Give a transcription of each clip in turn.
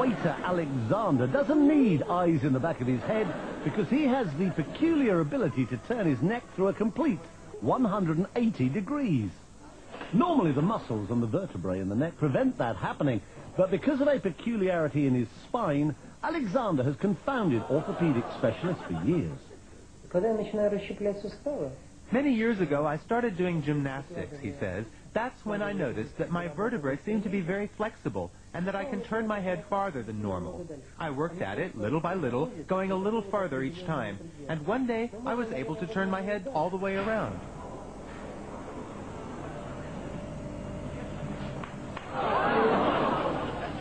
waiter Alexander doesn't need eyes in the back of his head because he has the peculiar ability to turn his neck through a complete 180 degrees. Normally the muscles and the vertebrae in the neck prevent that happening, but because of a peculiarity in his spine, Alexander has confounded orthopedic specialists for years. Many years ago, I started doing gymnastics, he says. That's when I noticed that my vertebrae seem to be very flexible and that I can turn my head farther than normal. I worked at it little by little, going a little farther each time, and one day I was able to turn my head all the way around.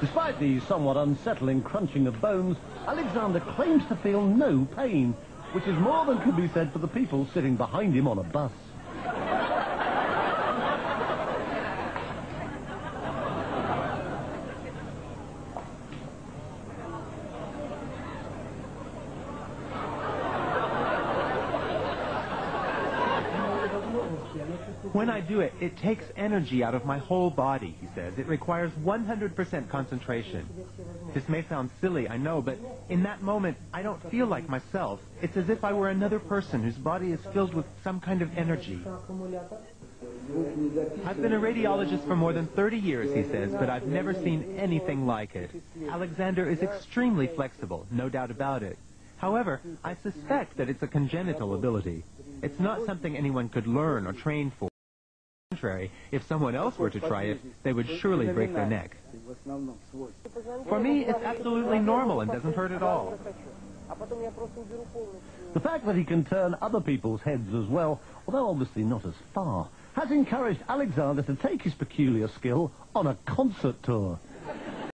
Despite the somewhat unsettling crunching of bones, Alexander claims to feel no pain, which is more than can be said for the people sitting behind him on a bus. When I do it, it takes energy out of my whole body, he says. It requires 100% concentration. This may sound silly, I know, but in that moment, I don't feel like myself. It's as if I were another person whose body is filled with some kind of energy. I've been a radiologist for more than 30 years, he says, but I've never seen anything like it. Alexander is extremely flexible, no doubt about it. However, I suspect that it's a congenital ability. It's not something anyone could learn or train for. On the contrary, if someone else were to try it, they would surely break their neck. For me, it's absolutely normal and doesn't hurt at all. The fact that he can turn other people's heads as well, although obviously not as far, has encouraged Alexander to take his peculiar skill on a concert tour.